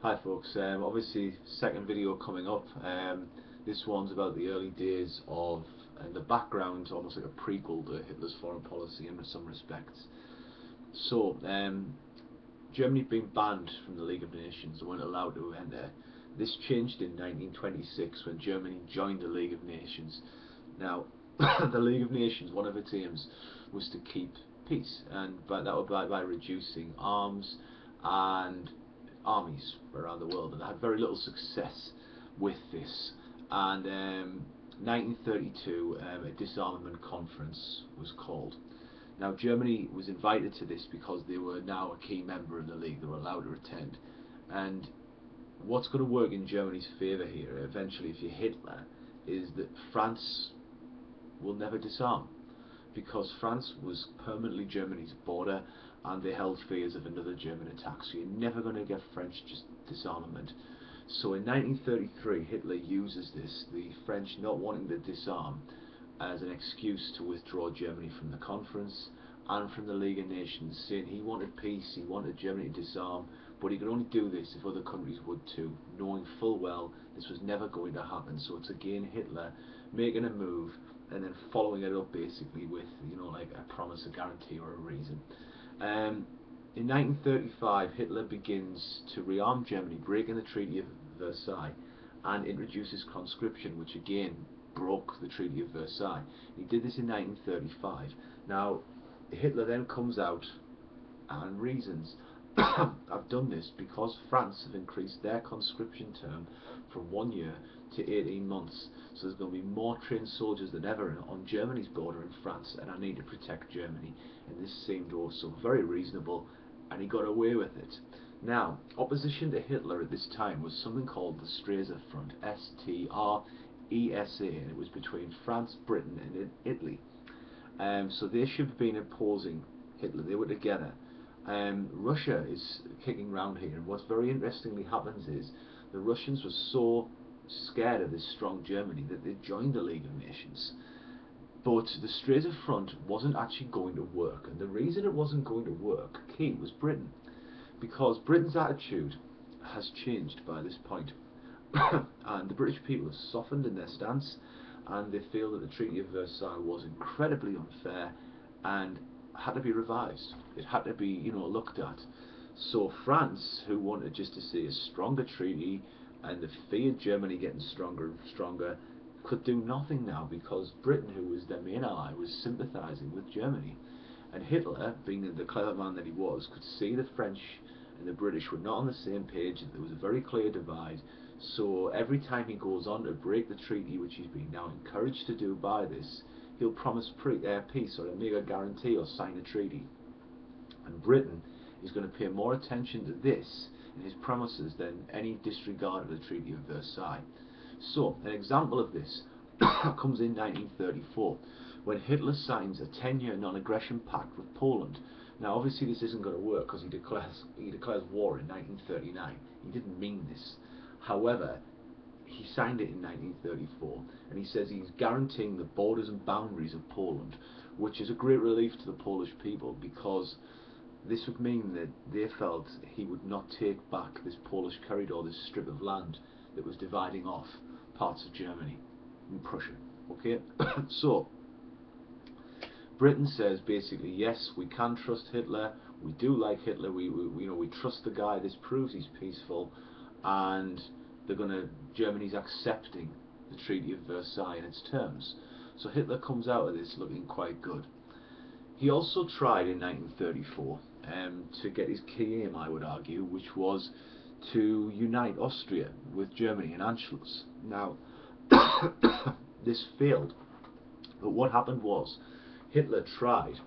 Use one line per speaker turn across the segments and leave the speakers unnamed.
Hi folks, obviously second video coming up. This one's about the early days of the background, almost like a prequel to Hitler's foreign policy in some respects. So, Germany being banned from the League of Nations and weren't allowed to enter. This changed in 1926 when Germany joined the League of Nations. Now, the League of Nations, one of its aims was to keep peace, and that would by reducing arms and armies around the world, and they had very little success with this. And 1932, a disarmament conference was called. Now, Germany was invited to this because they were now a key member of the league. They were allowed to attend. And what's going to work in Germany's favour here, eventually, if you're Hitler, is that France will never disarm, because France was permanently Germany's border and they held fears of another German attack. So you're never going to get French disarmament. So in 1933, Hitler uses this, the French not wanting to disarm, as an excuse to withdraw Germany from the conference and from the League of Nations, saying he wanted peace, he wanted Germany to disarm, but he could only do this if other countries would too, knowing full well this was never going to happen. So it's again Hitler making a move and then following it up basically with, like a promise, a guarantee, or a reason. In 1935, Hitler begins to rearm Germany, breaking the Treaty of Versailles, and introduces conscription, which again broke the Treaty of Versailles. He did this in 1935. Now, Hitler then comes out and reasons, I've done this because France have increased their conscription term from 1 year to 18 months. So there's going to be more trained soldiers than ever on Germany's border in France, and I need to protect Germany. And this seemed also very reasonable, and he got away with it. Now, opposition to Hitler at this time was something called the Stresa Front, Stresa, and it was between France, Britain, and Italy. So they should have been opposing Hitler. They were together. Russia is kicking around here, and what's very interestingly happens is the Russians were so scared of this strong Germany that they joined the League of Nations. But the Stresa Front wasn't actually going to work, and the reason it wasn't going to work, key, was Britain, because Britain's attitude has changed by this point. And the British people have softened in their stance, and they feel that the Treaty of Versailles was incredibly unfair and had to be revised. It had to be, looked at. So France, who wanted just to see a stronger treaty and they feared Germany getting stronger and stronger, could do nothing now because Britain, who was their main ally, was sympathising with Germany. And Hitler, being the clever man that he was, could see the French and the British were not on the same page, that there was a very clear divide. So every time he goes on to break the treaty, which he's been now encouraged to do by this, he'll promise peace or make a guarantee or sign a treaty. And Britain is going to pay more attention to this and his promises than any disregard of the Treaty of Versailles. So, an example of this comes in 1934 when Hitler signs a 10-year non-aggression pact with Poland. Now, obviously, this isn't going to work because he declares war in 1939. He didn't mean this. However, he signed it in 1934, and he says he's guaranteeing the borders and boundaries of Poland, which is a great relief to the Polish people because this would mean that they felt he would not take back this Polish corridor, this strip of land that was dividing off parts of Germany and Prussia. Okay, so Britain says basically, yes, we can trust Hitler. We do like Hitler. We trust the guy. This proves he's peaceful, and Germany's accepting the Treaty of Versailles and its terms. So Hitler comes out of this looking quite good. He also tried in 1934 to get his key aim, I would argue, which was to unite Austria with Germany and Anschluss. Now, this failed, but what happened was Hitler tried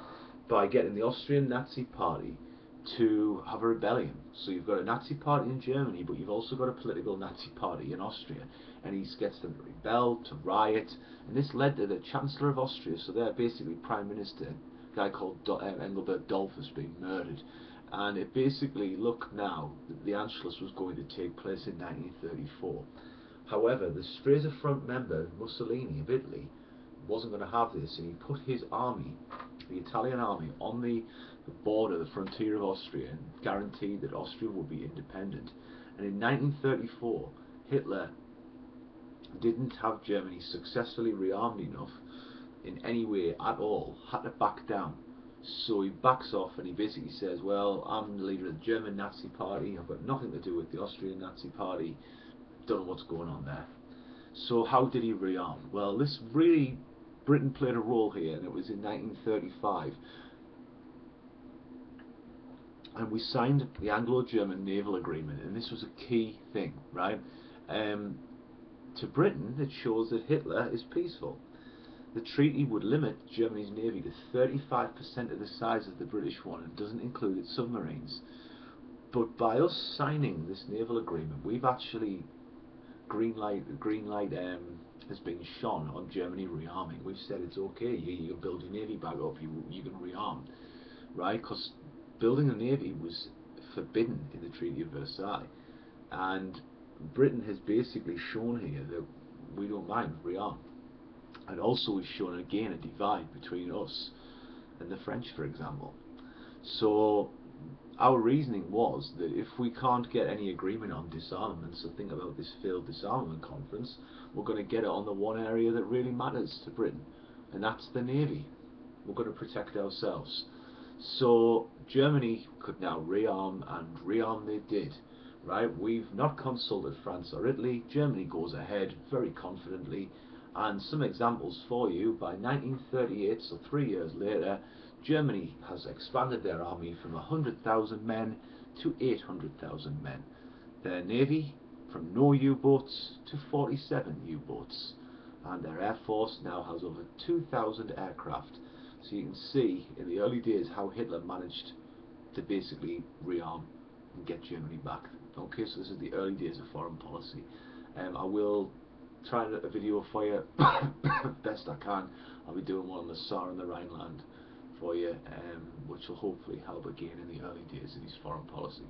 by getting the Austrian Nazi Party to have a rebellion. So you've got a Nazi party in Germany, but you've also got a political Nazi party in Austria, and he gets them to rebel, to riot, and this led to the Chancellor of Austria, so they're basically Prime Minister, a guy called Engelbert Dollfuss, being murdered. And it basically looked now that the Anschluss was going to take place in 1934. However, the Stresa Front member, Mussolini of Italy, wasn't going to have this, and he put his army the Italian army on the border, the frontier of Austria, and guaranteed that Austria would be independent. And in 1934, Hitler didn't have Germany successfully rearmed enough in any way at all, had to back down. So he backs off and he basically says, well, I'm the leader of the German Nazi Party, I've got nothing to do with the Austrian Nazi Party, don't know what's going on there. So how did he rearm? Well, this really, Britain played a role here, and it was in 1935. And we signed the Anglo-German Naval Agreement, and this was a key thing, right? To Britain, it shows that Hitler is peaceful. The treaty would limit Germany's navy to 35% of the size of the British one, and doesn't include its submarines. But by us signing this naval agreement, we've actually green light has been shone on Germany rearming. We've said it's okay. You can build your navy back up. You can rearm, right? Because building a navy was forbidden in the Treaty of Versailles, and Britain has basically shown here that we don't mind rearm. And also we've shown again a divide between us and the French, for example. So our reasoning was that if we can't get any agreement on disarmament, so think about this failed disarmament conference, we're going to get it on the one area that really matters to Britain, and that's the navy. We're going to protect ourselves. So Germany could now rearm, and rearm they did. Right? We've not consulted France or Italy. Germany goes ahead very confidently. And some examples for you: by 1938, so 3 years later, Germany has expanded their army from 100,000 men to 800,000 men. Their navy from no U-boats to 47 U-boats. And their air force now has over 2,000 aircraft. So you can see in the early days how Hitler managed to basically rearm and get Germany back. Okay, so this is the early days of foreign policy. I will try a video for you best I can. I'll be doing one on the Saar and the Rhineland for you, which will hopefully help again in the early days of his foreign policy.